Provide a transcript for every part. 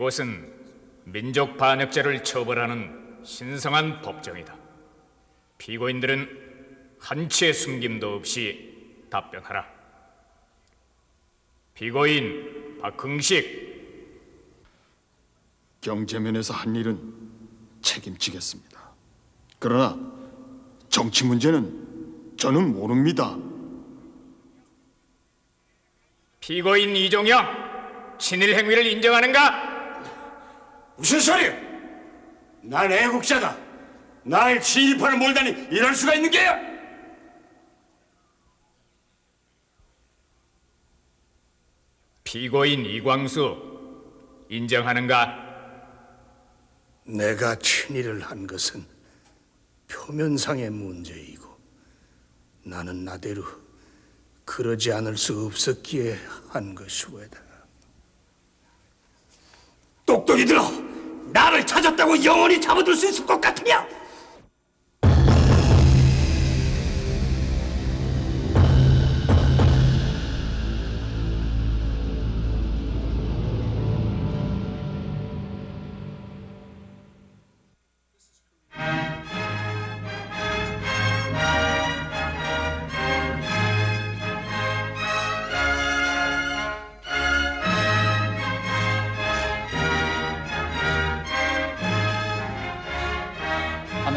이곳은 민족 반역죄를 처벌하는 신성한 법정이다. 피고인들은 한치의 숨김도 없이 답변하라. 피고인 박흥식. 경제면에서 한 일은 책임지겠습니다. 그러나 정치 문제는 저는 모릅니다. 피고인 이종영, 친일 행위를 인정하는가? 무슨 소리야? 난 애국자다. 날 친일파를 몰다니 이럴 수가 있는 게야? 피고인 이광수, 인정하는가? 내가 친일을 한 것은 표면상의 문제이고 나는 나대로 그러지 않을 수 없었기에 한 것이외다. 똑똑이들아, 나를 찾았다고 영원히 잡아둘 수 있을 것 같으냐?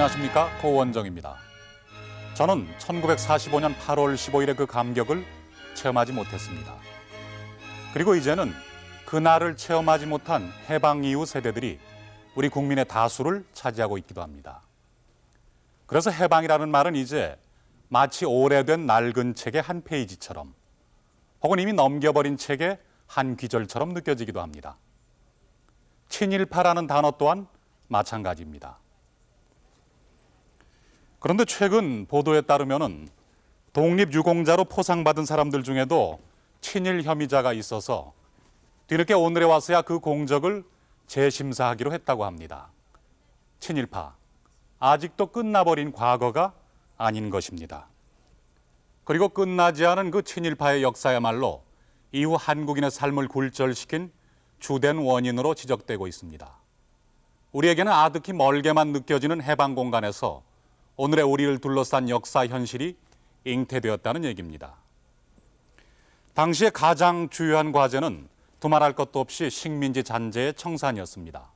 안녕하십니까, 고원정입니다. 저는 1945년 8월 15일의 그 감격을 체험하지 못했습니다. 그리고 이제는 그날을 체험하지 못한 해방 이후 세대들이 우리 국민의 다수를 차지하고 있기도 합니다. 그래서 해방이라는 말은 이제 마치 오래된 낡은 책의 한 페이지처럼 혹은 이미 넘겨버린 책의 한 귀절처럼 느껴지기도 합니다. 친일파라는 단어 또한 마찬가지입니다. 그런데 최근 보도에 따르면 독립유공자로 포상받은 사람들 중에도 친일 혐의자가 있어서 뒤늦게 오늘에 와서야 그 공적을 재심사하기로 했다고 합니다. 친일파, 아직도 끝나버린 과거가 아닌 것입니다. 그리고 끝나지 않은 그 친일파의 역사야말로 이후 한국인의 삶을 굴절시킨 주된 원인으로 지적되고 있습니다. 우리에게는 아득히 멀게만 느껴지는 해방 공간에서 오늘의 우리를 둘러싼 역사 현실이 잉태되었다는 얘기입니다. 당시에 가장 주요한 과제는 두말할 것도 없이 식민지 잔재의 청산이었습니다.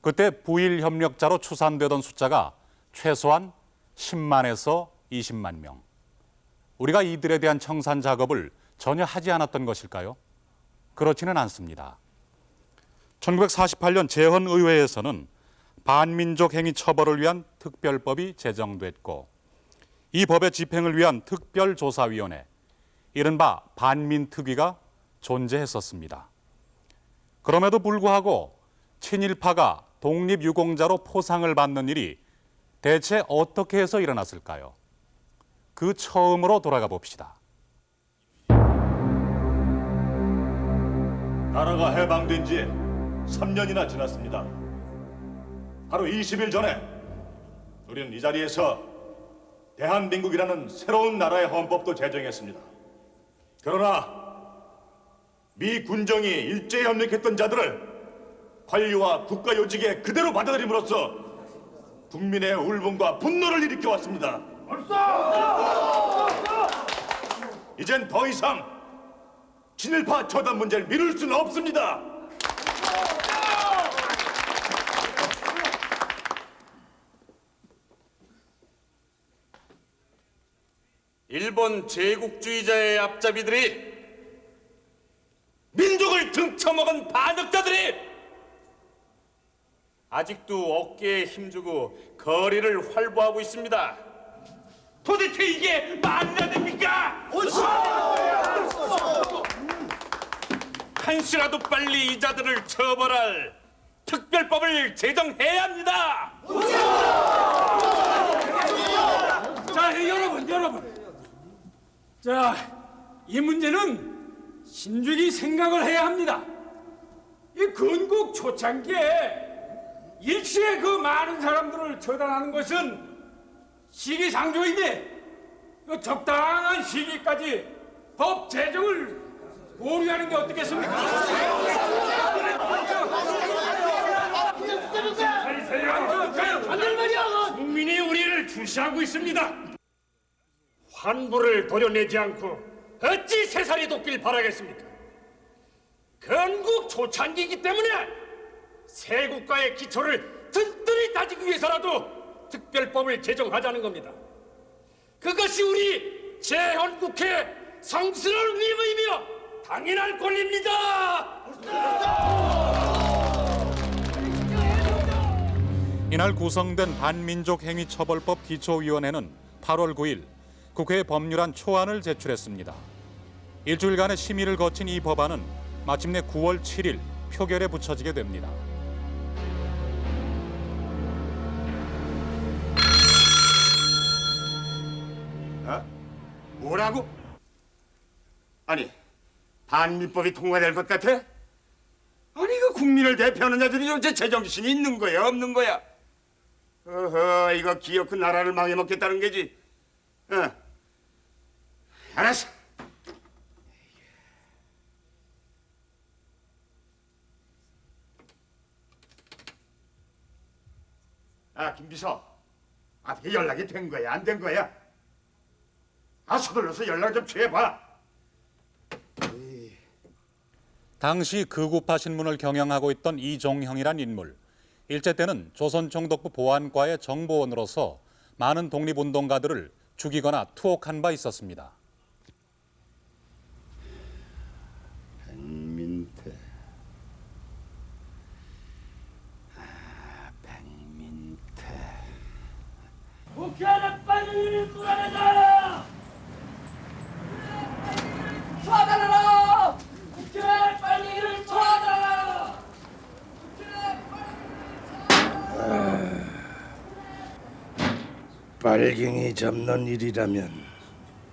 그때 부일 협력자로 추산되던 숫자가 최소한 10만에서 20만 명. 우리가 이들에 대한 청산 작업을 전혀 하지 않았던 것일까요? 그렇지는 않습니다. 1948년 재헌의회에서는 반민족 행위 처벌을 위한 특별법이 제정됐고 이 법의 집행을 위한 특별조사위원회, 이른바 반민특위가 존재했었습니다. 그럼에도 불구하고 친일파가 독립유공자로 포상을 받는 일이 대체 어떻게 해서 일어났을까요? 그 처음으로 돌아가 봅시다. 나라가 해방된 지 3년이나 지났습니다. 바로 20일 전에 우리는 이 자리에서 대한민국이라는 새로운 나라의 헌법도 제정했습니다. 그러나 미 군정이 일제에 협력했던 자들을 관료와 국가 요직에 그대로 받아들임으로써 국민의 울분과 분노를 일으켜왔습니다. 이젠 더 이상 친일파 처단 문제를 미룰 수는 없습니다. 일본 제국주의자의 앞잡이들이, 민족을 등쳐먹은 반역자들이 아직도 어깨에 힘주고 거리를 활보하고 있습니다. 도대체 이게 말이나 됩니까? 한시라도 빨리 이 자들을 처벌할 특별법을 제정해야 합니다. 자, 여러분. 자, 이 문제는 신중히 생각을 해야 합니다. 이 건국 초창기에 일시에 그 많은 사람들을 처단하는 것은 시기상조인데 그 적당한 시기까지 법 제정을 보류하는 게 어떻겠습니까? 국민이 우리를 주시하고 있습니다. 환부를 도려내지 않고 어찌 세살이 돋길 바라겠습니까? 건국 초창기이기 때문에 새 국가의 기초를 튼튼히 다지기 위해서라도 특별법을 제정하자는 겁니다. 그것이 우리 재헌국회 성스러운 의무이며 당연한 권리입니다. 이날 구성된 반민족행위처벌법 기초위원회는 8월 9일 국회에 법률안 초안을 제출했습니다. 일주일간의 심의를 거친 이 법안은 마침내 9월 7일 표결에 붙여지게 됩니다. 뭐라고? 아니, 반민법이 통과될 것 같아? 아니, 그 국민을 대표하는 자들이 도대체 제정신이 있는 거야, 없는 거야? 어허, 이거 기어코 나라를 망해먹겠다는 게지. 알았어. 김비서. 어떻게 연락이 된 거야, 안 된 거야? 서둘러서 연락 좀 취해봐. 당시 극우파 신문을 경영하고 있던 이종형이란 인물. 일제 때는 조선총독부 보안과의 정보원으로서 많은 독립운동가들을 죽이거나 투옥한 바 있었습니다. 백민태. 백민태. 국회는 빨리 돌아가자! 처단하라! 국회 빨리 이를 처단하라! 빨갱이 잡는 일이라면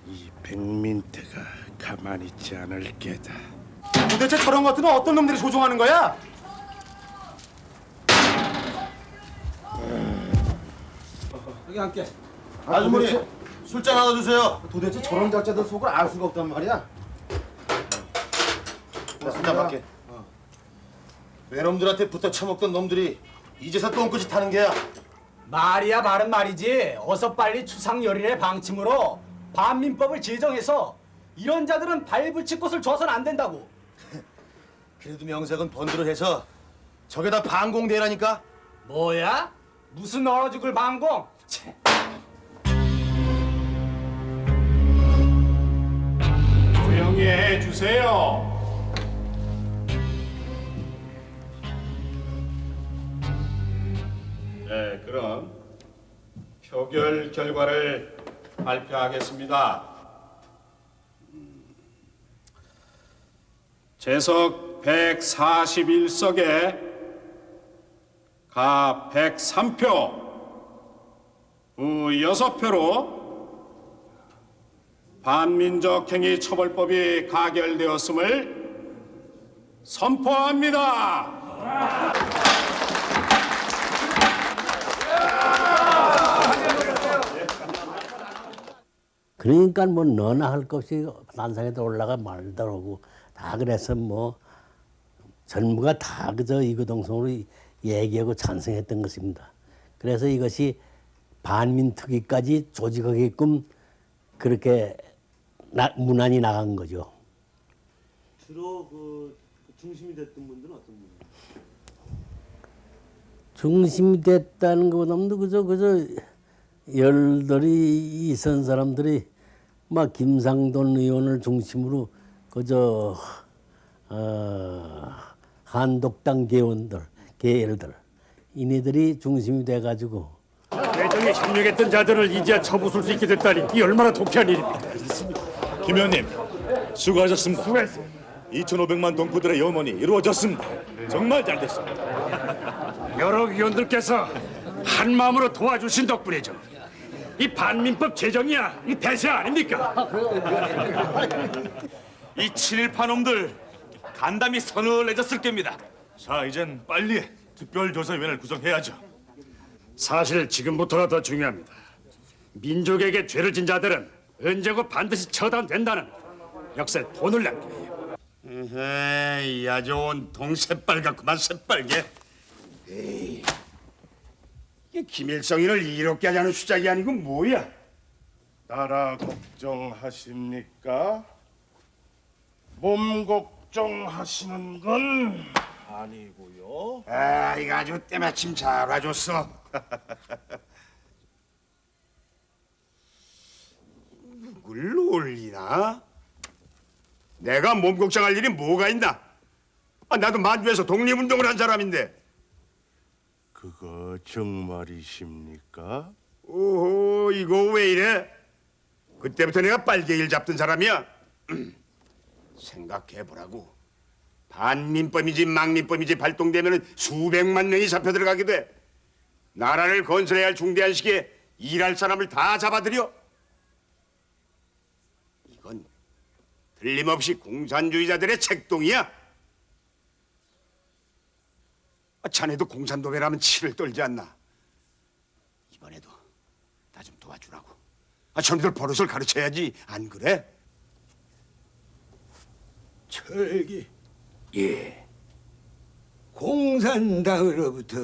이 백민태가 가만히 있지 않을 게다. 도대체 저런 것들은 어떤 놈들이 조종하는 거야? 여기 함께. 아주머니 술잔 하나 주세요. 도대체 저런 작자들 속을 알 수가 없단 말이야. 술잔 밖에. 외놈들한테 붙어 처먹던 놈들이 이제서 똥꼬짓 하는 게야. 말이야 말은 말이지. 어서 빨리 추상 열일의 방침으로 반민법을 제정해서 이런 자들은 발붙일 곳을 줘서는 안 된다고. 그래도 명색은 번들을 해서 저게다 반공대라니까. 뭐야? 무슨 얼어 죽을 반공? 치. 조용히 해주세요. 네, 그럼 표결 결과를 발표하겠습니다. 재석 141석에 가 103표, 부 6표로 반민족행위 처벌법이 가결되었음을 선포합니다. 그러니까 뭐 너나 할 것 없이 단상에도 올라가 말더라고. 다 그래서 뭐 전부가 다 그저 이구동성으로 얘기하고 찬성했던 것입니다. 그래서 이것이 반민특위까지 조직하게끔 그렇게 문안이 나간 거죠. 주로 그 중심이 됐던 분들은 어떤 분이에요? 중심이 됐다는 것보다도 그저 열들이 있은 사람들이 막 김상돈 의원을 중심으로 그저 한독당 계열들 이네들이 중심이 돼가지고 대정에 협력했던 자들을 이제야 쳐부술 수 있게 됐다니 이 얼마나 독해한 일입니까? 김 의원님, 수고하셨습니다. 수고했어요. 2,500만 동포들의 염원이 이루어졌습니다. 정말 잘 됐습니다. 여러 위원들께서 한 마음으로 도와주신 덕분이죠. 이 반민법 제정이야 이 대세 아닙니까? 이 친일파 놈들 간담이 서늘해졌을 겁니다. 자, 이젠 빨리 특별조사위원회를 구성해야죠. 사실 지금부터가 더 중요합니다. 민족에게 죄를 진 자들은 언제고 반드시 처단된다는 역사에 돈을 남겨요. 에헤이, 아주 온통 새빨갛구만, 새빨개. 에이, 이게 김일성이를 이롭게 하자는 수작이 아니고 뭐야? 나라 걱정하십니까? 몸 걱정하시는 건 아니고요. 아, 이거 아주 때마침 잘 와줬어. 누굴 놀리나? 내가 몸 걱정할 일이 뭐가 있나? 아, 나도 만주에서 독립운동을 한 사람인데. 그거 정말이십니까? 오호, 이거 왜 이래? 그때부터 내가 빨갱이를 잡던 사람이야. 생각해보라고. 반민법이지 망민법이지 발동되면 수백만 명이 잡혀 들어가게 돼. 나라를 건설해야 할 중대한 시기에 일할 사람을 다 잡아들여. 이건 틀림없이 공산주의자들의 책동이야. 아, 자네도 공산도배라면 치를 떨지 않나? 이번에도 나 좀 도와주라고. 아, 저놈들 버릇을 가르쳐야지. 안 그래? 철기. 예. 공산당으로부터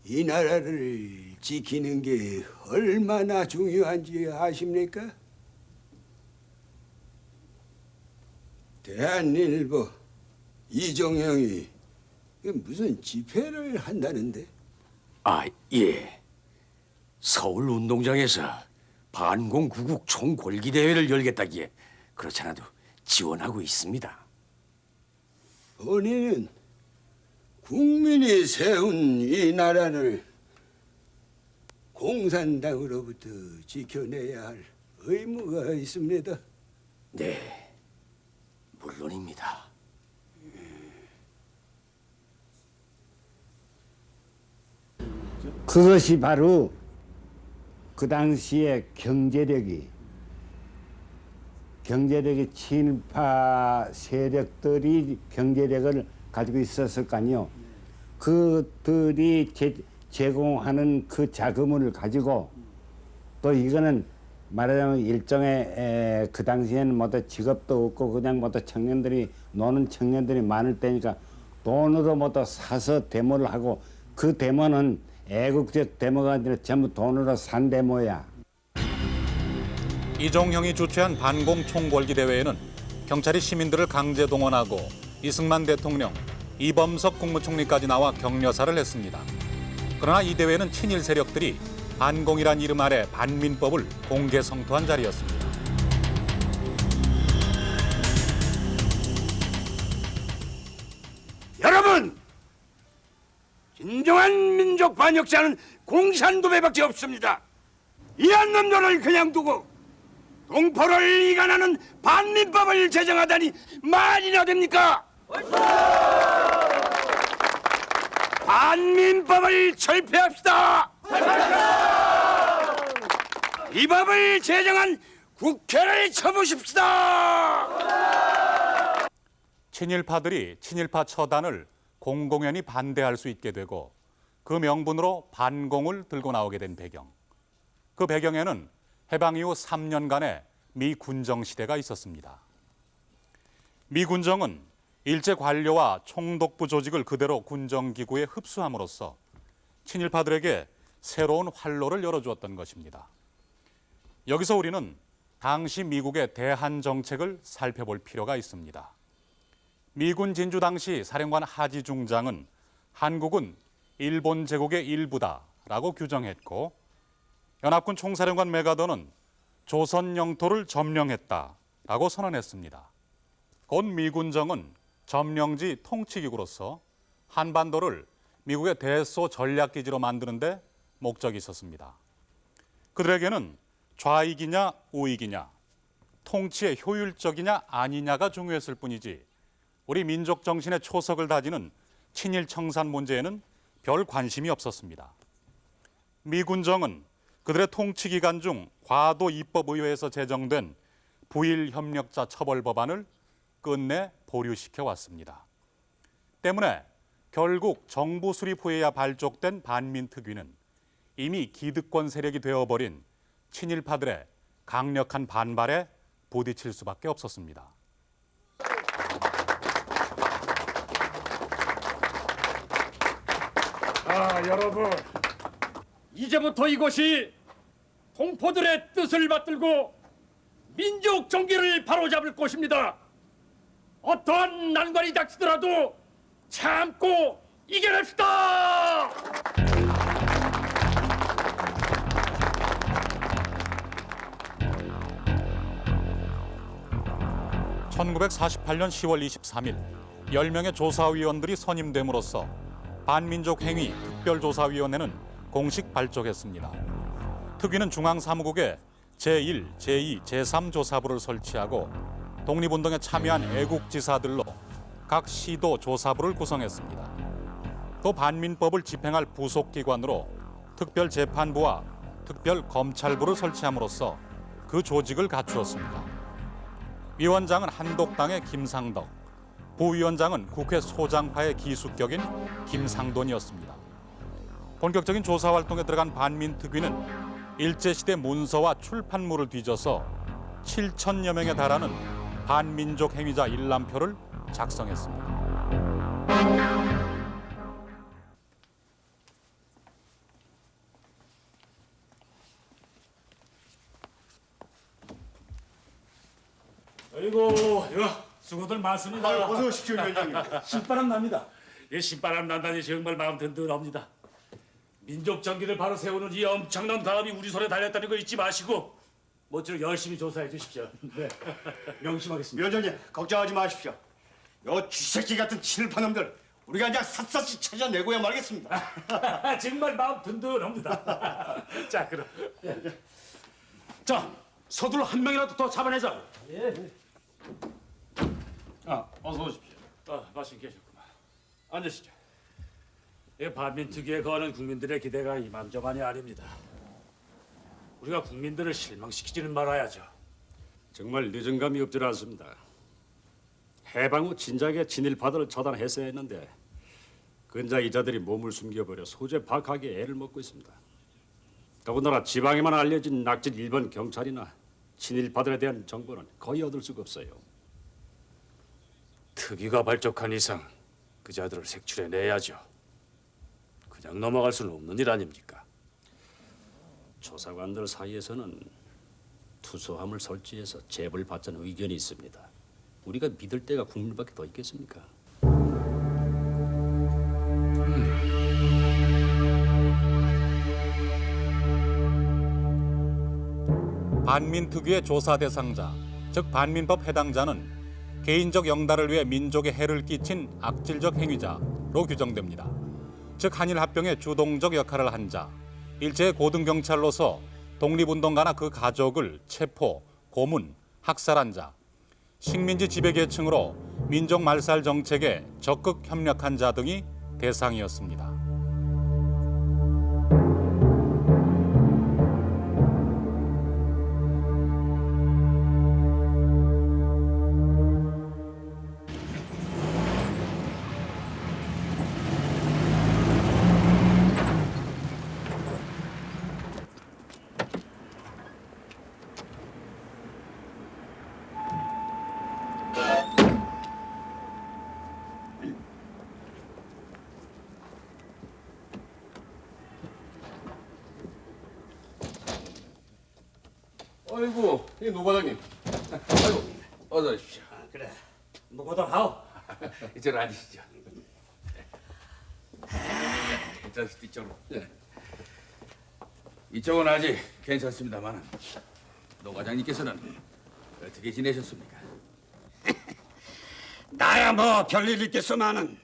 이 나라를 지키는 게 얼마나 중요한지 아십니까? 대한일보 이종영이 무슨 집회를 한다는데? 아, 예. 서울 운동장에서 반공 구국 총궐기 대회를 열겠다기에 그렇잖아도 지원하고 있습니다. 본인은 국민이 세운 이 나라를 공산당으로부터 지켜내야 할 의무가 있습니다. 네, 물론입니다. 그것이 바로 그 당시의 경제력이 친일파 세력들이 경제력을 가지고 있었을 거 아니요. 그들이 제공하는 그 자금을 가지고 또 이거는 말하자면 일종의 그 당시에는 뭐도 직업도 없고 그냥 뭐도 청년들이 노는 청년들이 많을 때니까 돈으로 뭐도 사서 데모를 하고 그 데모는 애국적 데모가 아니라 전부 돈으로 산 데모야. 이종형이 주최한 반공 총궐기 대회에는 경찰이 시민들을 강제 동원하고 이승만 대통령, 이범석 국무총리까지 나와 격려사를 했습니다. 그러나 이 대회는 친일 세력들이 반공이란 이름 아래 반민법을 공개 성토한 자리였습니다. 여러분! 진정한 민족 반역자는 공산도배밖에 없습니다. 이한 놈들을 그냥 두고 동포를 이간하는 반민법을 제정하다니 말이나 됩니까? 반민법을 철폐합시다. 이 법을 제정한 국회를 쳐부십시다. 친일파들이 친일파 처단을 공공연히 반대할 수 있게 되고 그 명분으로 반공을 들고 나오게 된 배경. 그 배경에는 해방 이후 3년간의 미 군정 시대가 있었습니다. 미 군정은 일제 관료와 총독부 조직을 그대로 군정기구에 흡수함으로써 친일파들에게 새로운 활로를 열어주었던 것입니다. 여기서 우리는 당시 미국의 대한 정책을 살펴볼 필요가 있습니다. 미군 진주 당시 사령관 하지 중장은 한국은 일본 제국의 일부다라고 규정했고 연합군 총사령관 메가더는 조선 영토를 점령했다라고 선언했습니다. 곧 미군정은 점령지 통치기구로서 한반도를 미국의 대소 전략기지로 만드는 데 목적이 있었습니다. 그들에게는 좌익이냐 우익이냐, 통치의 효율적이냐 아니냐가 중요했을 뿐이지 우리 민족 정신의 초석을 다지는 친일 청산 문제에는 별 관심이 없었습니다. 미군정은 그들의 통치 기간 중 과도 입법의회에서 제정된 부일 협력자 처벌 법안을 끝내 보류시켜 왔습니다. 때문에 결국 정부 수립 후에야 발족된 반민특위는 이미 기득권 세력이 되어버린 친일파들의 강력한 반발에 부딪힐 수밖에 없었습니다. 자, 여러분, 이제부터 이곳이 동포들의 뜻을 받들고 민족 정기를 바로잡을 곳입니다. 어떠한 난관이 닥치더라도 참고 이겨냅시다. 1948년 10월 23일 10명의 조사위원들이 선임됨으로써 반민족행위 특별조사위원회는 공식 발족했습니다. 특위는 중앙사무국에 제1, 제2, 제3 조사부를 설치하고 독립운동에 참여한 애국지사들로 각 시도 조사부를 구성했습니다. 또 반민법을 집행할 부속기관으로 특별재판부와 특별검찰부를 설치함으로써 그 조직을 갖추었습니다. 위원장은 한독당의 김상덕, 부위원장은 국회 소장파의 기숙격인 김상돈이었습니다. 본격적인 조사 활동에 들어간 반민특위는 일제시대 문서와 출판물을 뒤져서 7천여 명에 달하는 반민족 행위자 일람표를 작성했습니다. 아이고, 수고들 많습니다. 어서 오십시오, 위원장님. 신바람 납니다. 예, 신바람 난다니 정말 마음 든든합니다. 민족 정기를 바로 세우는 이 엄청난 가업이 우리 손에 달렸다는 거 잊지 마시고 모쪼록 열심히 조사해 주십시오. 네, 명심하겠습니다. 위원장님, 걱정하지 마십시오. 요 쥐새끼 같은 친일파 놈들 우리가 그냥 샅샅이 찾아내고야 말겠습니다. 정말 마음 든든합니다. 자, 그럼. 자, 서둘러 한 명이라도 더 잡아내자고. 예. 어서 오십시오. 마신 계셨구나. 앉으시죠. 이 반민특위에 거하는 국민들의 기대가 이만저만이 아닙니다. 우리가 국민들을 실망시키지는 말아야죠. 정말 늦은 감이 없지 않습니다. 해방 후 진작에 친일파들을 처단했어야 했는데 근자 이자들이 몸을 숨겨버려 소재 박하게 애를 먹고 있습니다. 더군다나 지방에만 알려진 낙진 일본 경찰이나 친일파들에 대한 정보는 거의 얻을 수가 없어요. 특위가 발족한 이상 그 자들을 색출해내야죠. 그냥 넘어갈 수는 없는 일 아닙니까? 조사관들 사이에서는 투소함을 설치해서 제보를 받자는 의견이 있습니다. 우리가 믿을 때가 국민밖에 더 있겠습니까? 반민특위의 조사 대상자, 즉 반민법 해당자는 개인적 영달을 위해 민족에 해를 끼친 악질적 행위자로 규정됩니다. 즉 한일 합병의 주동적 역할을 한 자, 일제의 고등경찰로서 독립운동가나 그 가족을 체포, 고문, 학살한 자, 식민지 지배계층으로 민족 말살 정책에 적극 협력한 자 등이 대상이었습니다. 아이고, 이 노 과장님. 아이고, 어서 오십시오. 그래, 뭐고들 하오. 이쪽으로 앉으시죠. 괜찮으시죠, 이쪽으로. 네. 이쪽은 아직 괜찮습니다만 노 과장님께서는 어떻게 지내셨습니까? 나야 뭐 별일 있겠소만은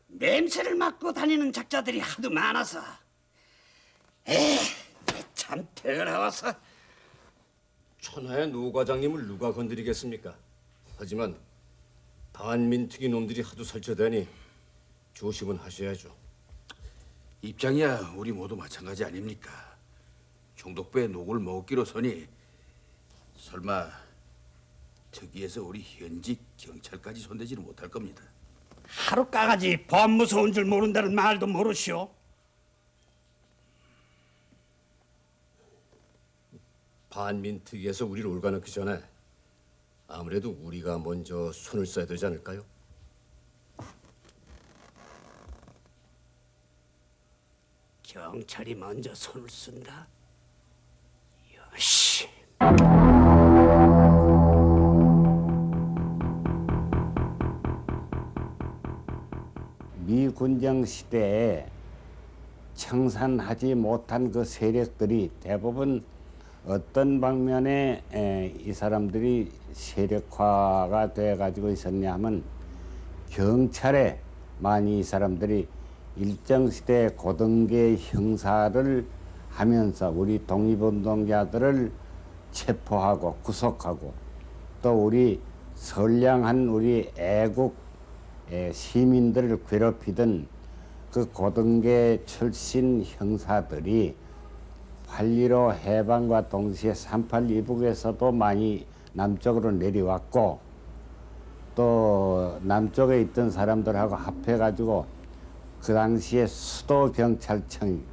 냄새를 맡고 다니는 작자들이 하도 많아서 참 더러워서. 천하의 노 과장님을 누가 건드리겠습니까? 하지만 반민특위 놈들이 하도 설쳐대니 조심은 하셔야죠. 입장이야 우리 모두 마찬가지 아닙니까? 총독부의 녹을 먹기로서니 설마 특위에서 우리 현직 경찰까지 손대지는 못할 겁니다. 하루 까가지 범 무서운 줄 모른다는 말도 모르시오. 반민특위에서 우리를 올가놓기 전에 아무래도 우리가 먼저 손을 써야 되지 않을까요? 경찰이 먼저 손을 쓴다. 여시. 미군정 시대에 청산하지 못한 그 세력들이 대부분 어떤 방면에 이 사람들이 세력화가 돼 가지고 있었냐 하면 경찰에 많이 이 사람들이 일정 시대 고등계 형사를 하면서 우리 독립운동자들을 체포하고 구속하고 또 우리 선량한 우리 애국 시민들을 괴롭히던 그 고등계 출신 형사들이 8.15 해방과 동시에 3.8 이북에서도 많이 남쪽으로 내려왔고 또 남쪽에 있던 사람들하고 합해가지고 그 당시에 수도경찰청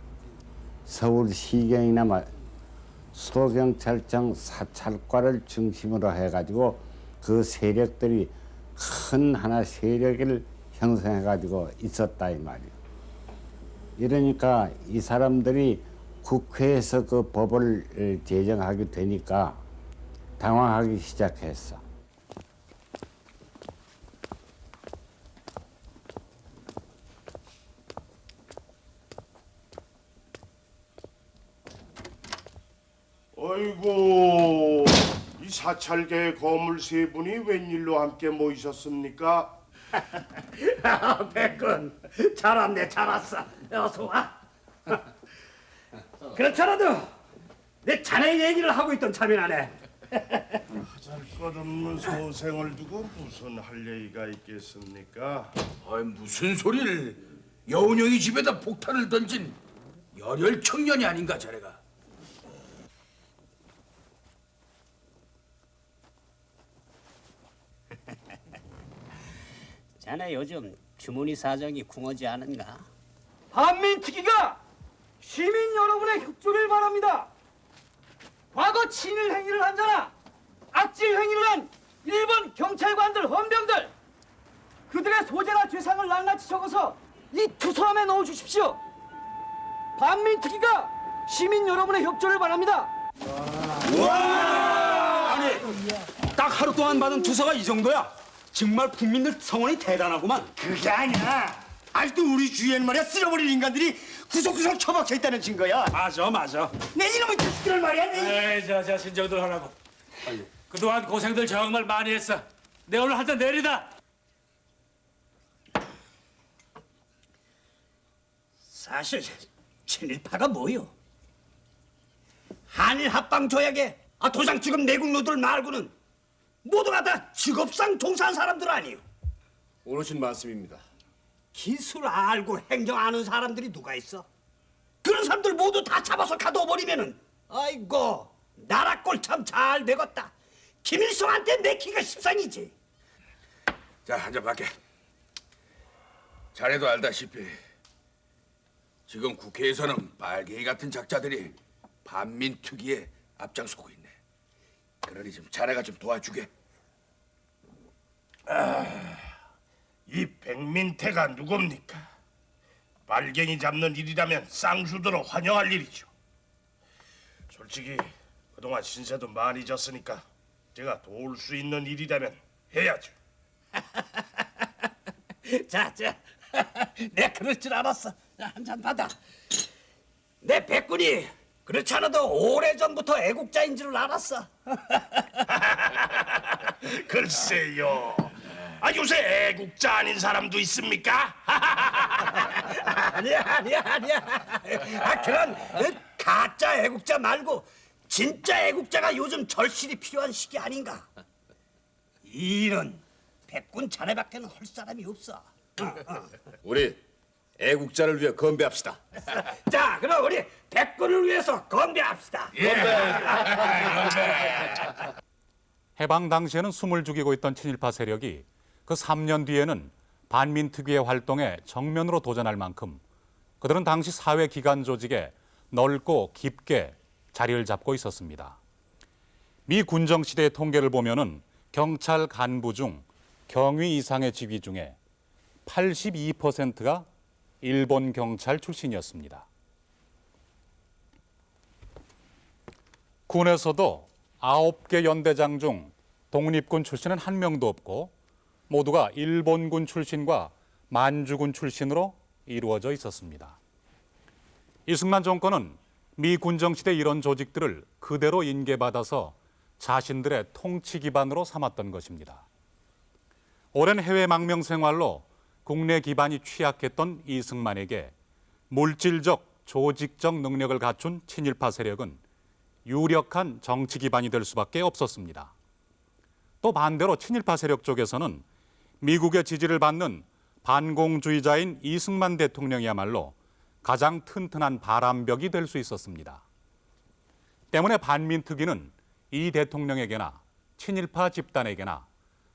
서울시경이나 수도경찰청 사찰과를 중심으로 해가지고 그 세력들이 큰 하나 세력을 형성해가지고 있었다 이 말이에요. 이러니까 이 사람들이 국회에서 그 법을 제정하게 되니까 당황하기 시작했어. 어이구, 이 사찰계 거물 세 분이 웬일로 함께 모이셨습니까? 백군 잘 왔네, 잘 왔어. 어서 와. 그렇잖아도 내 자네 얘기를 하고 있던 참이나네. 하잘것없는 소생을 두고 무슨 할 얘기가 있겠습니까? 아이, 무슨 소리를. 여운형이 집에다 폭탄을 던진 열혈 청년이 아닌가 자네가. 자네 요즘 주머니 사정이 궁하지 않은가? 반민특위가 시민 여러분의 협조를 바랍니다. 과거 친일 행위를 한 자나 악질 행위를 한 일본 경찰관들, 헌병들 그들의 소재나 죄상을 낱낱이 적어서 이 투서함에 넣어주십시오. 반민특위가 시민 여러분의 협조를 바랍니다. 아니, 딱 하루 동안 받은 투서가 이 정도야? 정말 국민들 성원이 대단하구만. 그게 아니야. 아직도 우리 주위엔 말이야 쓸어버린 인간들이 구석구석 처박혀 있다는 증거야. 맞아. 내 이놈의 자식들 말이야. 내 에이, 자, 신정들 하라고. 그동안 고생들 정말 많이 했어. 내 오늘 한 잔 내리다. 사실 친일파가 뭐요? 한일 합방 조약에 도장 찍은 내국노들 말고는 모두가 다 직업상 종사한 사람들 아니요? 옳으신 말씀입니다. 기술 알고 행정 아는 사람들이 누가 있어? 그런 사람들 모두 다 잡아서 가둬버리면은 아이고 나라 꼴 참 잘 되겠다. 김일성한테 내키가 십상이지. 자, 한잔 밖에. 자네도 알다시피 지금 국회에서는 빨갱이 같은 작자들이 반민특위에 앞장서고 있네. 그러니 좀 자네가 좀 도와주게. 이 백민태가 누굽니까? 빨갱이 잡는 일이라면 쌍수들어 환영할 일이죠. 솔직히 그동안 신세도 많이 졌으니까 제가 도울 수 있는 일이라면 해야죠. 자, 내가 그럴 줄 알았어. 한 잔 받아. 내 백군이 그렇지 않아도 오래전부터 애국자인 줄 알았어. 글쎄요. 요새 애국자 아닌 사람도 있습니까? 아니야. 그런 가짜 애국자 말고 진짜 애국자가 요즘 절실히 필요한 시기 아닌가? 이 일은 백군 자네밖에는 할 사람이 없어. 우리 애국자를 위해 건배합시다. 자, 그럼 우리 백군을 위해서 건배합시다. 해방 당시에는 숨을 죽이고 있던 친일파 세력이 그 3년 뒤에는 반민특위의 활동에 정면으로 도전할 만큼 그들은 당시 사회기관 조직에 넓고 깊게 자리를 잡고 있었습니다. 미 군정시대의 통계를 보면은 경찰 간부 중 경위 이상의 직위 중에 82%가 일본 경찰 출신이었습니다. 군에서도 9개 연대장 중 독립군 출신은 한 명도 없고 모두가 일본군 출신과 만주군 출신으로 이루어져 있었습니다. 이승만 정권은 미 군정시대 이런 조직들을 그대로 인계받아서 자신들의 통치 기반으로 삼았던 것입니다. 오랜 해외 망명 생활로 국내 기반이 취약했던 이승만에게 물질적, 조직적 능력을 갖춘 친일파 세력은 유력한 정치 기반이 될 수밖에 없었습니다. 또 반대로 친일파 세력 쪽에서는 미국의 지지를 받는 반공주의자인 이승만 대통령이야말로 가장 튼튼한 바람벽이 될 수 있었습니다. 때문에 반민특위는 이 대통령에게나 친일파 집단에게나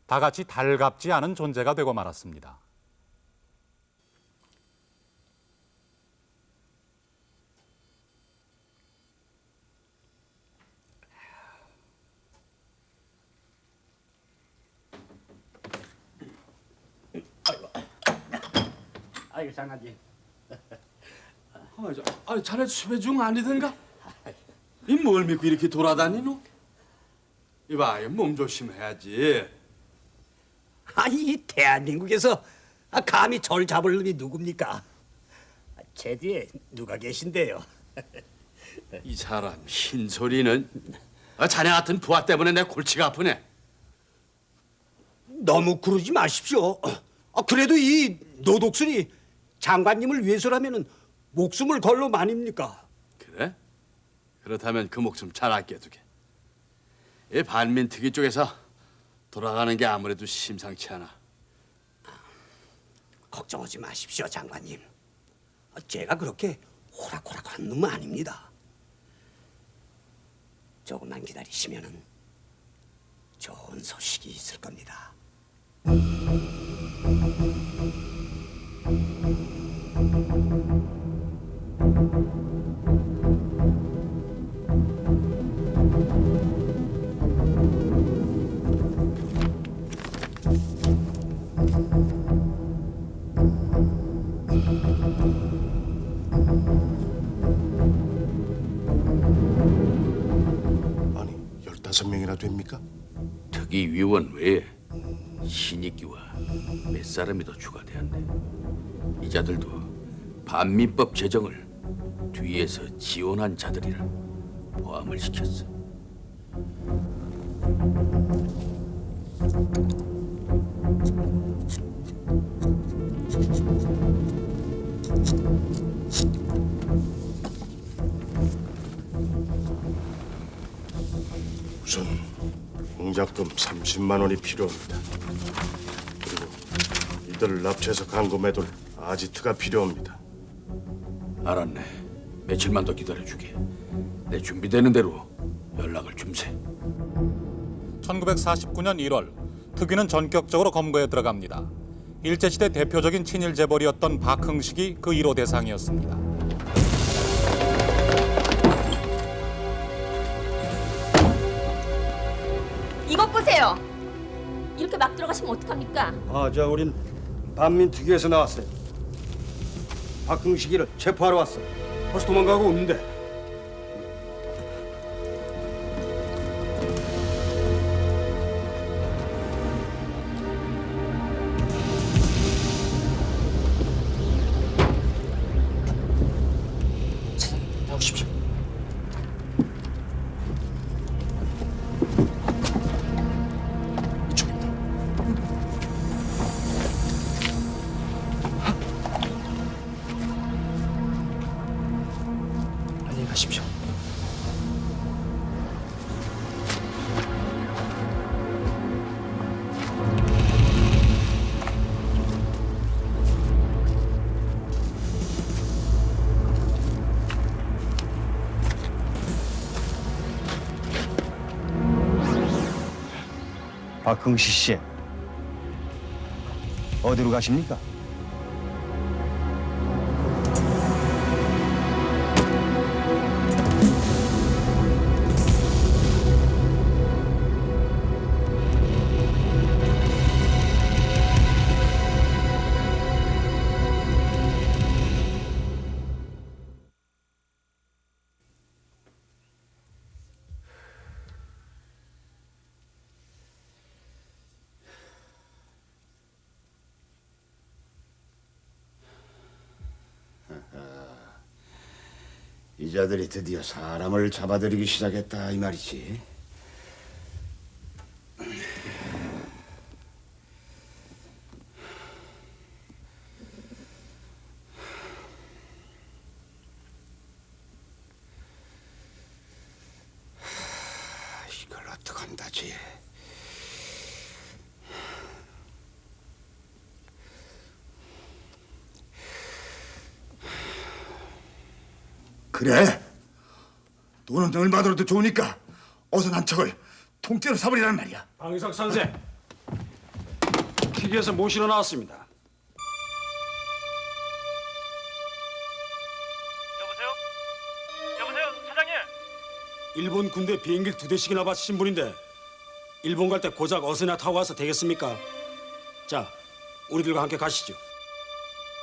다 같이 달갑지 않은 존재가 되고 말았습니다. 아이고 장관님. 아니 자네 수배 중 아니던가? 이 뭘 믿고 이렇게 돌아다니노? 이봐, 몸 조심해야지. 아니 이 대한민국에서 감히 절 잡을 놈이 누굽니까? 제 뒤에 누가 계신데요? 이 사람 흰 소리는 자네 같은 부하 때문에 내 골치가 아프네. 너무 그러지 마십시오. 그래도 이 노독순이 장관님을 위해서라면은 목숨을 걸로 만입니까? 그래? 그렇다면 그 목숨 잘 아껴두게. 이 반민특위 쪽에서 돌아가는 게 아무래도 심상치 않아. 걱정하지 마십시오, 장관님. 제가 그렇게 호락호락한 놈은 아닙니다. 조금만 기다리시면은 좋은 소식이 있을 겁니다. 아니 15명이나 됩니까? 특위 위원 외에 신익기와 몇 사람이 더 추가되었네. 이자들도 반민법 제정을 뒤에서 지원한 자들이라 포함을 시켰어. 우선 공작금 30만 원이 필요합니다. 그리고 이들을 납치해서 감금해둘 아지트가 필요합니다. 알았네. 며칠만 더 기다려주게. 내 준비되는 대로 연락을 줌세. 1949년 1월 특위는 전격적으로 검거에 들어갑니다. 일제시대 대표적인 친일 재벌이었던 박흥식이 그 1호 대상이었습니다. 이것 보세요. 이렇게 막 들어가시면 어떡합니까? 자 우린 반민특위에서 나왔어요. 박흥식이를 체포하러 왔어. 벌써 도망가고 없는데. 나오십시오. 안녕히 가십시오. 박흥식 씨, 어디로 가십니까? 이자들이 드디어 사람을 잡아들이기 시작했다 이 말이지. 이걸 어떡한다지. 그래. 돈은 얼마 들어도 좋으니까 어서 남척을 통째로 사버리라는 말이야. 방희석 선생, TV에서 모시러 나왔습니다. 여보세요, 사장님. 일본 군대 비행기를 2대씩이나 바치신 분인데 일본 갈 때 고작 어서나 타고 가서 되겠습니까? 자, 우리들과 함께 가시죠.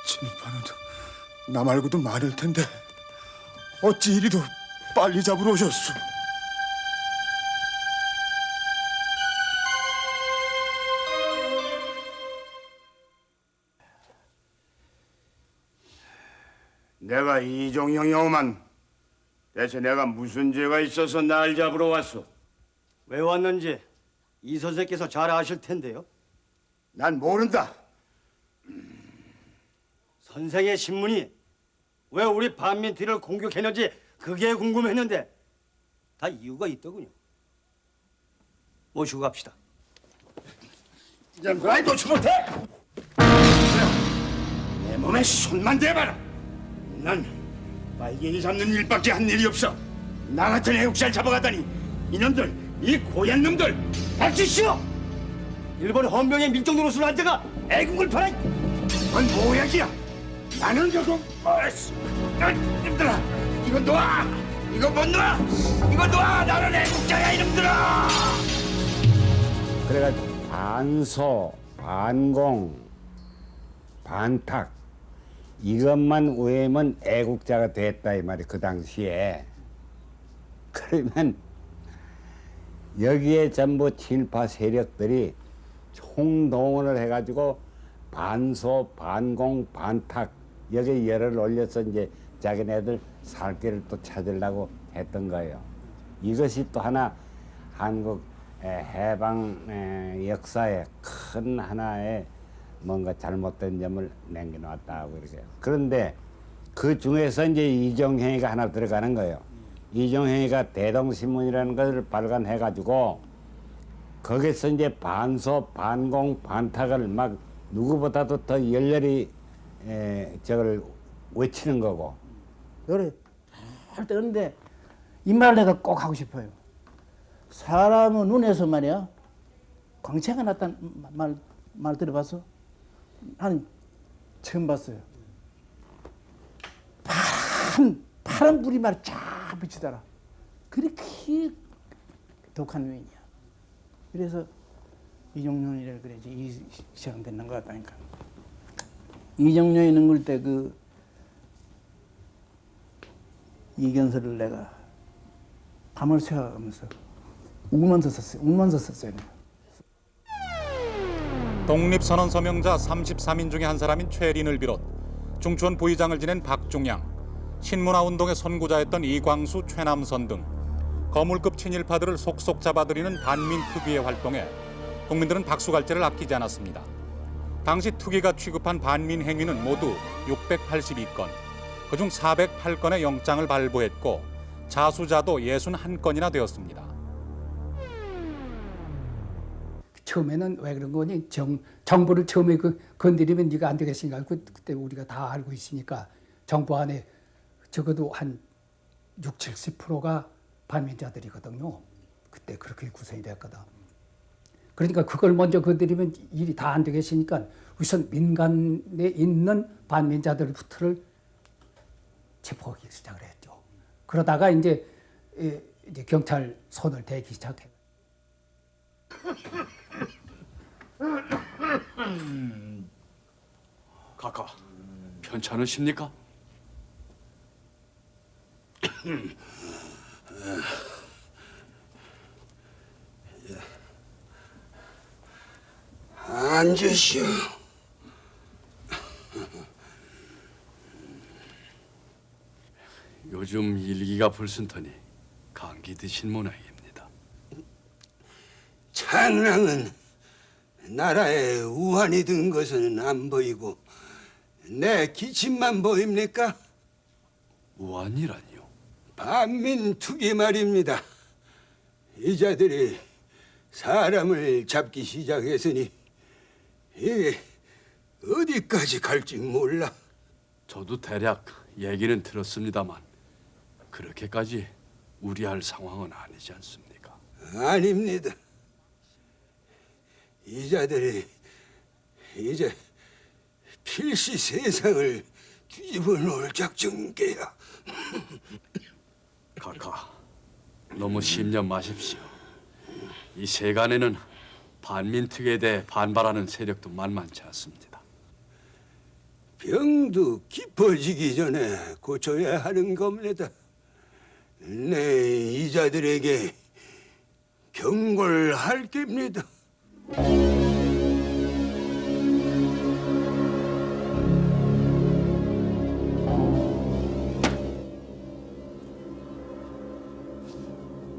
진입하는 나 말고도 많을 텐데 어찌 이리도 빨리 잡으러 오셨소. 내가 이종형이오만 대체 내가 무슨 죄가 있어서 날 잡으러 왔소? 왜 왔는지 이 선생께서 잘 아실 텐데요. 난 모른다. 선생의 신문이 왜 우리 반민티를 공격했는지 그게 궁금했는데 다 이유가 있더군요. 모시고 갑시다. 이제 왜 놓지 못해? 내 몸에 손만 대봐라. 난 빨갱이 잡는 일밖에 한 일이 없어. 나 같은 애국자를 잡아가다니 이놈들, 이 고얀 놈들 박지시오! 일본 헌병의 밀정 노릇을 한 자가 애국을 팔아. 그건 모약이야. 나는 결국 이놈들아, 이거 놔. 이거 못 놔. 이거 놔. 나는 애국자야 이놈들아. 그래가지고 반소, 반공, 반탁 이것만 외우면 애국자가 됐다 이 말이 그 당시에. 그러면 여기에 전부 친일파 세력들이 총동원을 해가지고 반소, 반공, 반탁 여기 열을 올려서 이제 자기네들 살 길을 또 찾으려고 했던 거예요. 이것이 또 하나 한국 해방 역사의 큰 하나의 뭔가 잘못된 점을 남겨놨다고 이렇게. 그런데 그 중에서 이제 이종행위가 하나 들어가는 거예요. 이종행위가 대동신문이라는 것을 발간해가지고 거기서 이제 반소, 반공, 반탁을 막 누구보다도 더 열렬히 저걸 외치는 거고. 그래 할 때 그런데 이 말을 내가 꼭 하고 싶어요. 사람의 눈에서 말이야 광채가 났다는 말 들어봤어? 나는 처음 봤어요. 파란 불이 막 쫙 비치더라. 그렇게 독한 요인이야. 그래서 이종룡이를 그래야지 이 시간 됐는 것 같다니까. 이종룡이 능글 때 그 이견서를 내가 밤을 새가면서 울면서 썼어요. 독립선언 서명자 33인 중에 한 사람인 최린을 비롯 중추원 부의장을 지낸 박중양, 신문화운동의 선구자였던 이광수, 최남선 등 거물급 친일파들을 속속 잡아들이는 반민 특위의 활동에 국민들은 박수갈채를 아끼지 않았습니다. 당시 특위가 취급한 반민 행위는 모두 682건, 그중 408건의 영장을 발부했고 자수자도 61건이나 되었습니다. 처음에는 왜 그런 거니? 정부를 처음에 건드리면 네가 안 되겠으니까 그때 우리가 다 알고 있으니까 정부 안에 적어도 한 60-70%가 반민자들이거든요. 그때 그렇게 구성이 됐거든. 그러니까 그걸 먼저 건드리면 일이 다 안 되겠으니까 우선 민간에 있는 반민자들부터를 체포하기 시작을 했죠. 그러다가 이제 경찰 손을 대기 시작해. 카카, 편찮으십니까? 앉으시오. 요즘 요즘 일기가 불순터니 감기 드신 모양입니다. 창랑은 나라에 우환이 든 것은 안 보이고 내 기침만 보입니까? 우환이라니요? 반민특위 말입니다. 이자들이 사람을 잡기 시작했으니 이게 어디까지 갈지 몰라. 저도 대략 얘기는 들었습니다만 그렇게까지 우려할 상황은 아니지 않습니까? 아닙니다. 이자들이 이제 필시 세상을 뒤집어 놓을 작정인게야. 카카, 너무 심려 마십시오. 이 세간에는 반민특위에 대해 반발하는 세력도 만만치 않습니다. 병도 깊어지기 전에 고쳐야 하는 겁니다. 내 이자들에게 경고를 할 겁니다.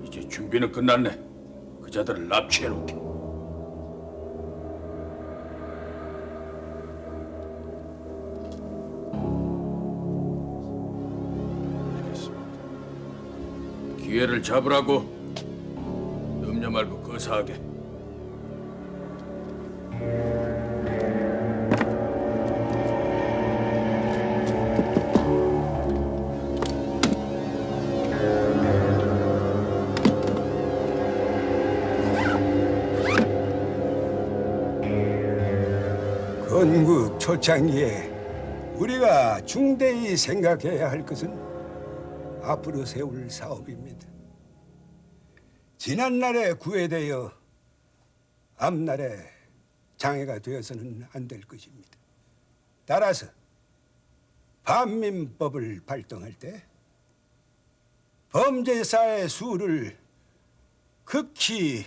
이제 준비는 끝났네. 그자들을 납치해놓게. 기회를 잡으라고. 염려 말고 거사하게. 건국 초창기에 우리가 중대히 생각해야 할 것은 앞으로 세울 사업입니다. 지난날에 구애되어 앞날에 장애가 되어서는 안 될 것입니다. 따라서 반민법을 발동할 때 범죄사의 수를 극히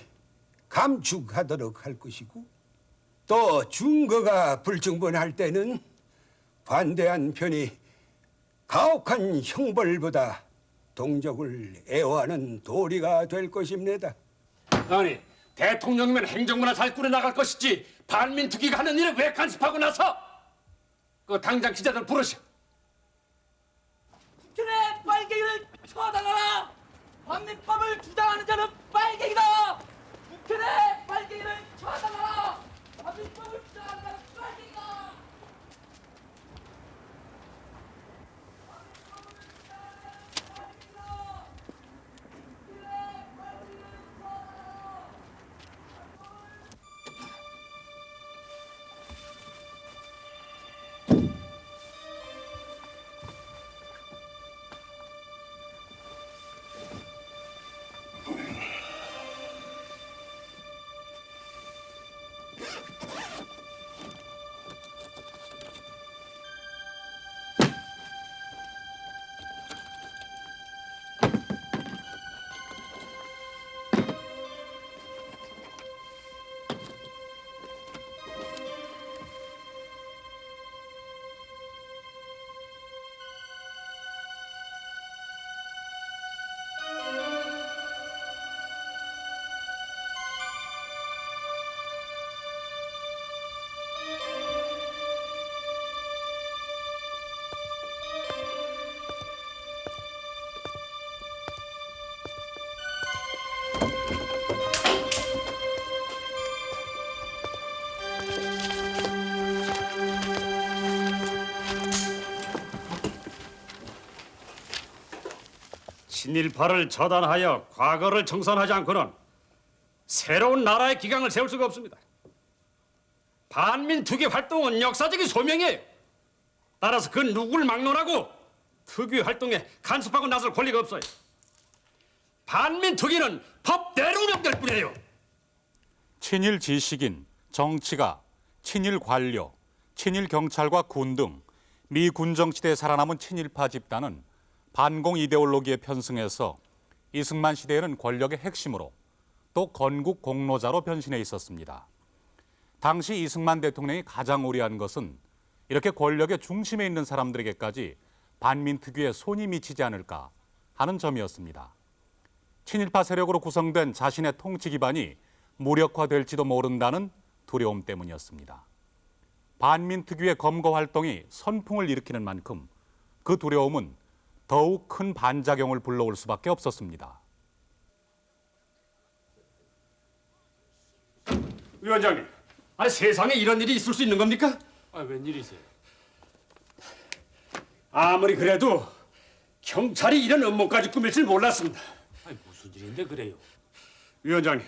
감축하도록 할 것이고, 또 증거가 불충분할 때는 관대한 편이 가혹한 형벌보다 동족을 애호하는 도리가 될 것입니다. 아니, 대통령이면 행정부나 잘 꾸려나갈 것이지 반민특위가 하는 일을 왜 간섭하고 나서? 그 당장 기자들 부르셔. 국회의 빨갱이를 처단하라! 반민법을 주장하는 자는 빨갱이다! 국회의 빨갱이를 처단하라! 반민법을 주장하는 자는 빨갱이다! 친일파를 처단하여 과거를 청산하지 않고는 새로운 나라의 기강을 세울 수가 없습니다. 반민특위 활동은 역사적인 소명이에요. 따라서 그 누구를 막론하고 특위 활동에 간섭하고 나설 권리가 없어요. 반민특위는 법대로 운영될 뿐이에요. 친일 지식인, 정치가, 친일 관료, 친일 경찰과 군 등 미 군정시대에 살아남은 친일파 집단은 반공 이데올로기에 편승해서 이승만 시대에는 권력의 핵심으로 또 건국 공로자로 변신해 있었습니다. 당시 이승만 대통령이 가장 우려한 것은 이렇게 권력의 중심에 있는 사람들에게까지 반민특위에 손이 미치지 않을까 하는 점이었습니다. 친일파 세력으로 구성된 자신의 통치 기반이 무력화될지도 모른다는 두려움 때문이었습니다. 반민특위의 검거 활동이 선풍을 일으키는 만큼 그 두려움은 더욱 큰 반작용을 불러올 수밖에 없었습니다. 위원장님, 아니 세상에 이런 일이 있을 수 있는 겁니까? 아, 웬일이세요? 아무리 그래도 경찰이 이런 음모까지 꾸밀 줄 몰랐습니다. 아니 무슨 일인데 그래요? 위원장님,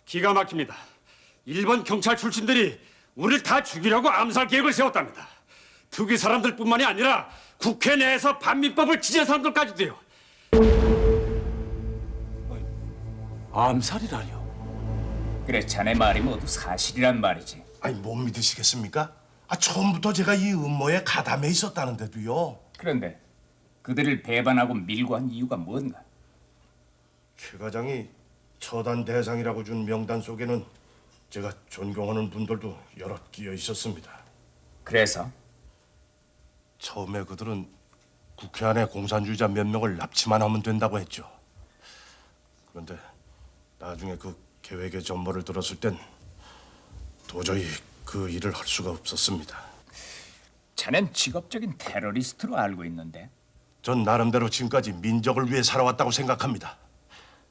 기가 막힙니다. 일본 경찰 출신들이 우리를 다 죽이려고 암살 계획을 세웠답니다. 특위 사람들뿐만이 아니라 국회 내에서 반민법을 지지한 사람들까지도요. 암살이라뇨? 그래, 자네 말이 모두 사실이란 말이지. 아니 못 믿으시겠습니까? 처음부터 제가 이 음모에 가담해 있었다는데도요. 그런데 그들을 배반하고 밀고 한 이유가 뭔가? 최 과장이 처단 대상이라고 준 명단 속에는 제가 존경하는 분들도 여럿 끼어 있었습니다. 그래서? 처음에 그들은 국회 안에 공산주의자 몇 명을 납치만 하면 된다고 했죠. 그런데 나중에 그 계획의 전모를 들었을 땐 도저히 그 일을 할 수가 없었습니다. 자넨 직업적인 테러리스트로 알고 있는데. 전 나름대로 지금까지 민족을 위해 살아왔다고 생각합니다.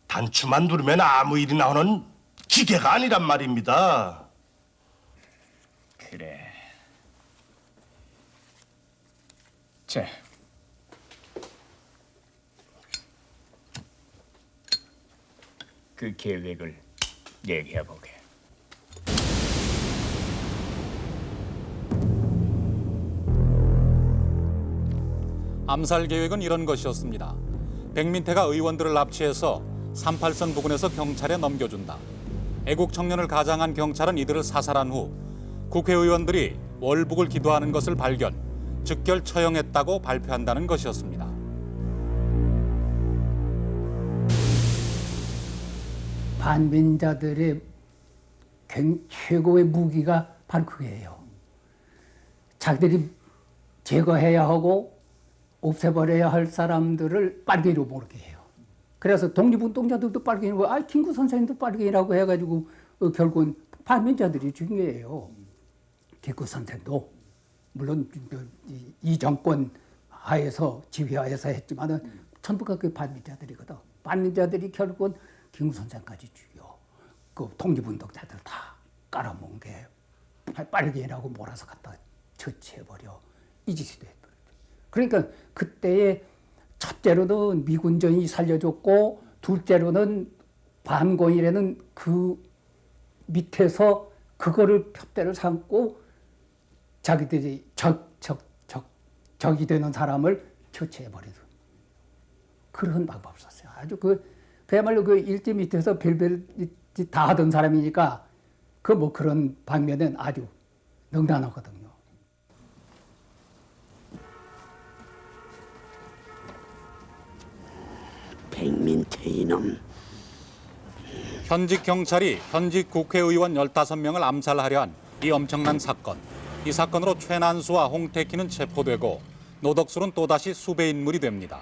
단추만 누르면 아무 일이나 하는 기계가 아니란 말입니다. 그래. 자, 그 계획을 얘기해 보게. 암살 계획은 이런 것이었습니다. 백민태가 의원들을 납치해서 38선 부근에서 경찰에 넘겨준다. 애국 청년을 가장한 경찰은 이들을 사살한 후 국회의원들이 월북을 기도하는 것을 발견, 즉결 처형했다고 발표한다는 것이었습니다. 반민자들의 최고의 무기가 바로 그거예요. 자기들이 제거해야 하고 없애버려야 할 사람들을 빨갱이로 모르게 해요. 그래서 독립운동자들도 빨갱이고, 김구 선생님도 빨갱이라고 해가지고 결국은 반민자들이 죽인 거예요. 김구 선생도 물론 이 정권 하에서 지휘하에서 했지만은 전부가 그 반민자들이거든. 반민자들이 결국은 김구 선생까지 죽여. 그 독립운동자들 다 깔아먹은 게 빨갱이라고 몰아서 갖다 처치해버려. 이 짓이 돼. 그러니까 그때에 첫째로는 미군정이 살려줬고, 둘째로는 반공일에는 그 밑에서 그거를 표대를 삼고 자기들이 적이 되는 사람을 처치해버리는 그런 방법을 썼어요. 아주 그야말로 그 일제 밑에서 별별 다 하던 사람이니까 그런 방면은 아주 능단하거든요. 백민태 이놈. 현직 경찰이 현직 국회의원 15명을 암살하려 한 이 엄청난 사건. 이 사건으로 최난수와 홍태키는 체포되고 노덕술은 또다시 수배 인물이 됩니다.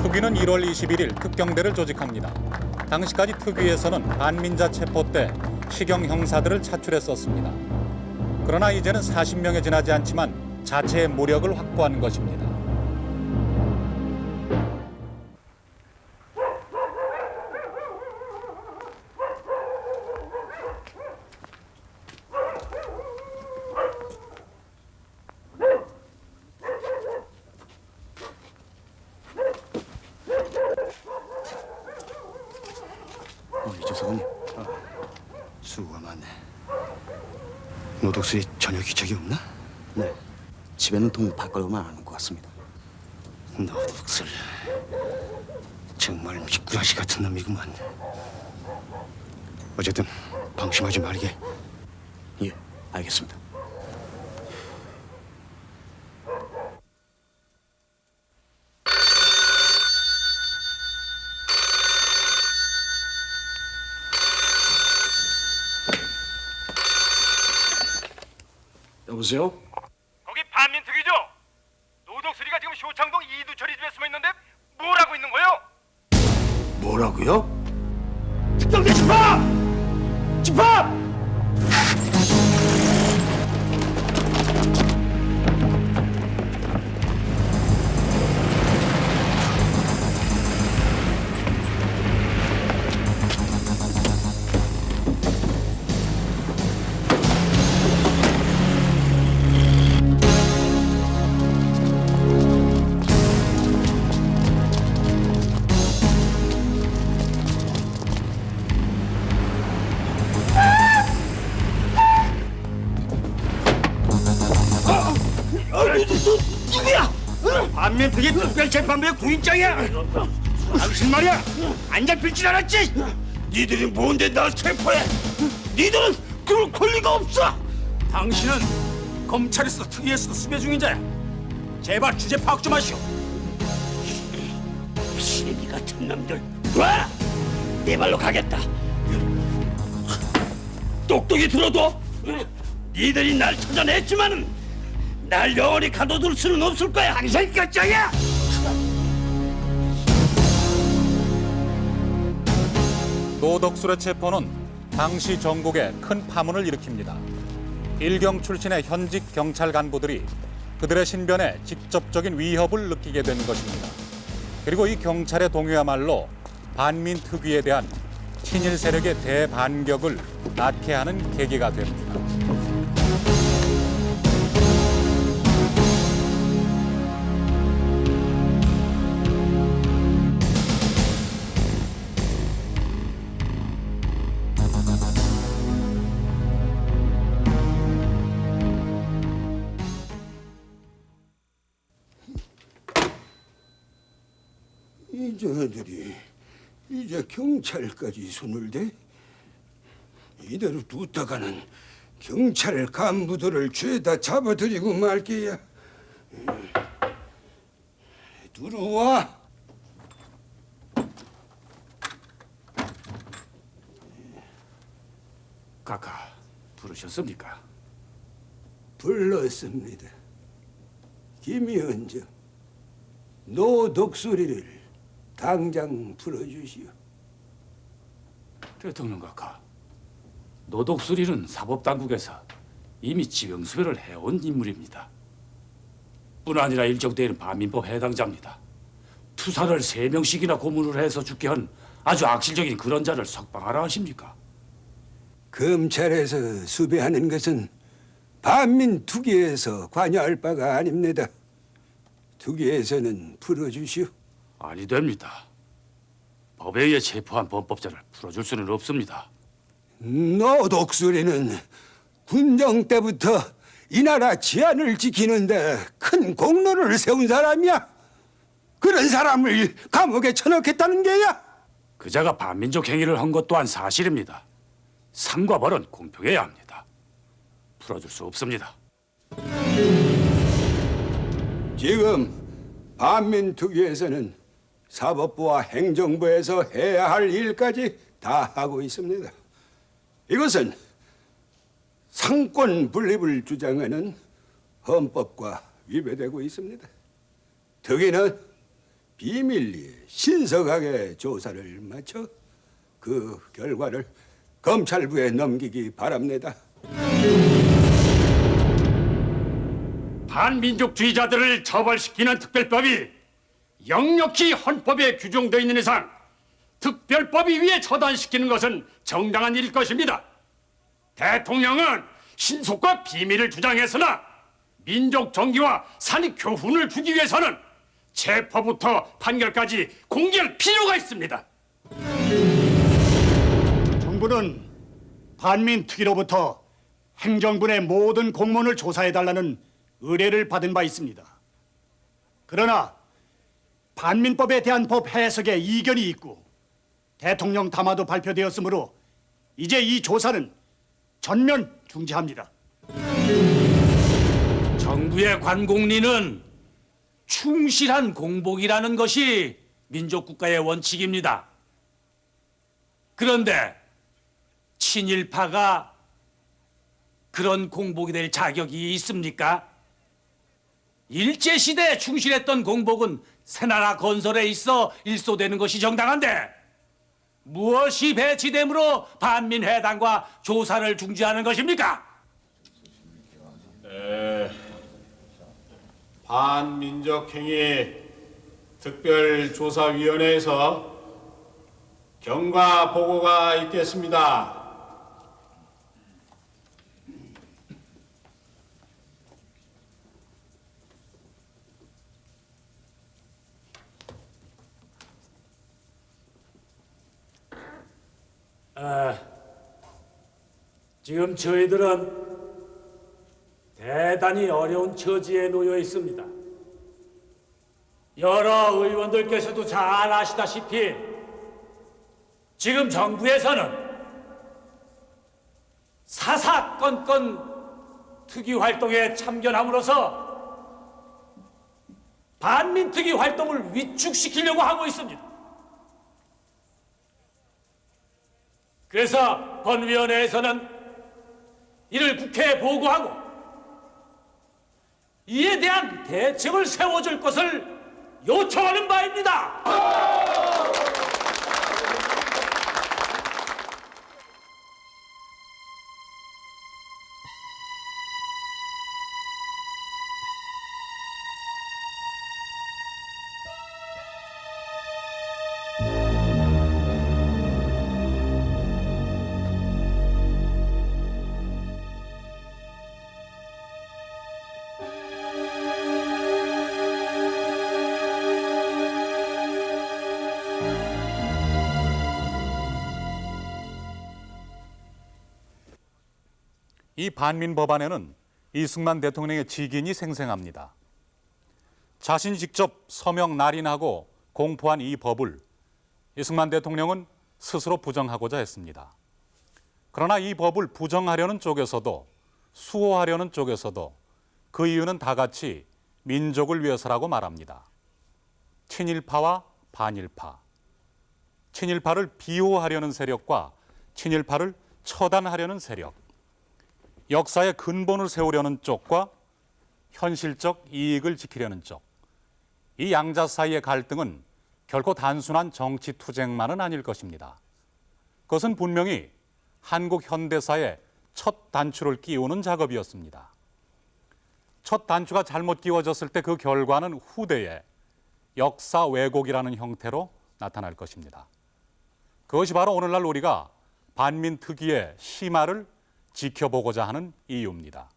특위는 1월 21일 특경대를 조직합니다. 당시까지 특위에서는 반민자 체포 때 식용 형사들을 차출했었습니다. 그러나 이제는 40명에 지나지 않지만 자체의 무력을 확보한 것입니다. 이조석은 수고가 많네. 노덕수에 전혀 기척이 없나? 네. 집에는 돈 바꿔로만 안 올 것 같습니다. 노덕술 정말 미꾸라지 같은 놈이구만. 어쨌든 방심하지 말게. 예, 알겠습니다. 여보세요? 거기 반민특위죠? 노덕수리가 지금 쇼창동 이두철이 집에 숨어 있는데 뭘 하고 있는 거요? 뭐라고요? 특경대 집합! 집합! 누구야? 반민특위 특별재판부의 구인장이야. 당신 말이야 안 잡힐 줄 알았지? 니들이 뭔데 날 체포해? 니들은 그럴 권리가 없어. 당신은 검찰에서 특위에서도 수배 중인 자야. 제발 주제 파악 좀 하시오. 시기 같은 놈들. 와! 내 발로 가겠다. 똑똑히 들어도 니들이 날 찾아냈지만은 날 영원히 가둬둘 수는 없을 거야. 당신 결정이야. 노덕술의 체포는 당시 전국에 큰 파문을 일으킵니다. 일경 출신의 현직 경찰 간부들이 그들의 신변에 직접적인 위협을 느끼게 된 것입니다. 그리고 이 경찰의 동요야말로 반민 특위에 대한 친일 세력의 대반격을 낳게 하는 계기가 됩니다. 이저들이 이제 경찰까지 손을 대? 이대로 두다가는 경찰 간부들을 죄다 잡아들이고 말게야. 들어와. 카카 부르셨습니까? 불렀습니다. 김현정, 노독수리를 당장 풀어주시오. 대통령 카카, 노독수리는 사법당국에서 이미 지명수배를 해온 인물입니다. 뿐 아니라 일정 대회는 반민법 해당자입니다. 투사를 3명씩이나 고문을 해서 죽게 한 아주 악질적인 그런 자를 석방하라 하십니까? 검찰에서 수배하는 것은 반민특위에서 관여할 바가 아닙니다. 특위에서는 풀어주시오. 아니 됩니다. 법에 의해 체포한 범법자를 풀어줄 수는 없습니다. 노독수리는 군정 때부터 이 나라治안을 지키는데 큰 공로를 세운 사람이야. 그런 사람을 감옥에 쳐넣겠다는 게야. 그자가 반민족 행위를 한 것 또한 사실입니다. 상과 벌은 공평해야 합니다. 풀어줄 수 없습니다. 지금 반민특위에서는 사법부와 행정부에서 해야 할 일까지 다 하고 있습니다. 이것은 상권 분립을 주장하는 헌법과 위배되고 있습니다. 특위는 비밀리에 신속하게 조사를 마쳐 그 결과를 검찰부에 넘기기 바랍니다. 반민족주의자들을 처벌시키는 특별법이 역력히 헌법에 규정되어 있는 이상 특별법이 위에 처단시키는 것은 정당한 일일 것입니다. 대통령은 신속과 비밀을 주장했으나 민족 정기와 산익 교훈을 주기 위해서는 체포부터 판결까지 공개할 필요가 있습니다. 정부는 반민특위로부터 행정부의 모든 공문을 조사해달라는 의뢰를 받은 바 있습니다. 그러나 반민법에 대한 법 해석에 이견이 있고 대통령 담화도 발표되었으므로 이제 이 조사는 전면 중지합니다. 정부의 관공리는 충실한 공복이라는 것이 민족국가의 원칙입니다. 그런데 친일파가 그런 공복이 될 자격이 있습니까? 일제시대에 충실했던 공복은 새나라 건설에 있어 일소되는 것이 정당한데 무엇이 배치됨으로 반민회담과 조사를 중지하는 것입니까? 반민족행위 특별조사위원회에서 경과 보고가 있겠습니다. 지금 저희들은 대단히 어려운 처지에 놓여 있습니다. 여러 의원들께서도 잘 아시다시피 지금 정부에서는 사사건건 특위 활동에 참견함으로써 반민특위 활동을 위축시키려고 하고 있습니다. 그래서 본위원회에서는 이를 국회에 보고하고 이에 대한 대책을 세워줄 것을 요청하는 바입니다. 이 반민 법안에는 이승만 대통령의 직인이 생생합니다. 자신이 직접 서명 날인하고 공포한 이 법을 이승만 대통령은 스스로 부정하고자 했습니다. 그러나 이 법을 부정하려는 쪽에서도 수호하려는 쪽에서도 그 이유는 다 같이 민족을 위해서라고 말합니다. 친일파와 반일파, 친일파를 비호하려는 세력과 친일파를 처단하려는 세력, 역사의 근본을 세우려는 쪽과 현실적 이익을 지키려는 쪽, 이 양자 사이의 갈등은 결코 단순한 정치 투쟁만은 아닐 것입니다. 그것은 분명히 한국 현대사의 첫 단추를 끼우는 작업이었습니다. 첫 단추가 잘못 끼워졌을 때 그 결과는 후대에 역사 왜곡이라는 형태로 나타날 것입니다. 그것이 바로 오늘날 우리가 반민특위의 심화를 지켜보고자 하는 이유입니다.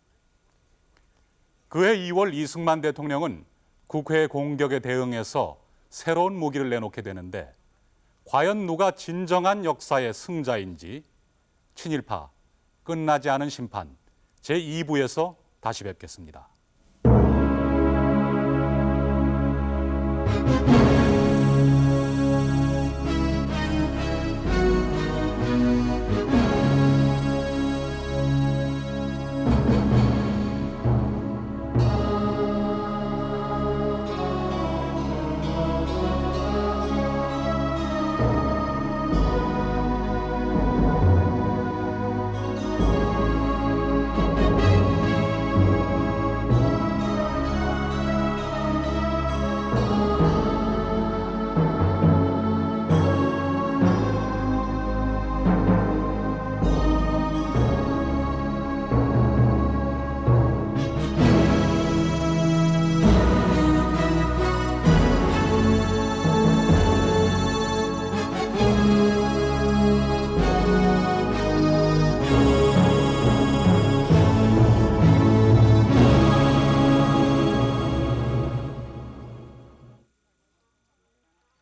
그해 2월 이승만 대통령은 국회 공격에 대응해서 새로운 무기를 내놓게 되는데 과연 누가 진정한 역사의 승자인지 친일파 끝나지 않은 심판 제2부에서 다시 뵙겠습니다.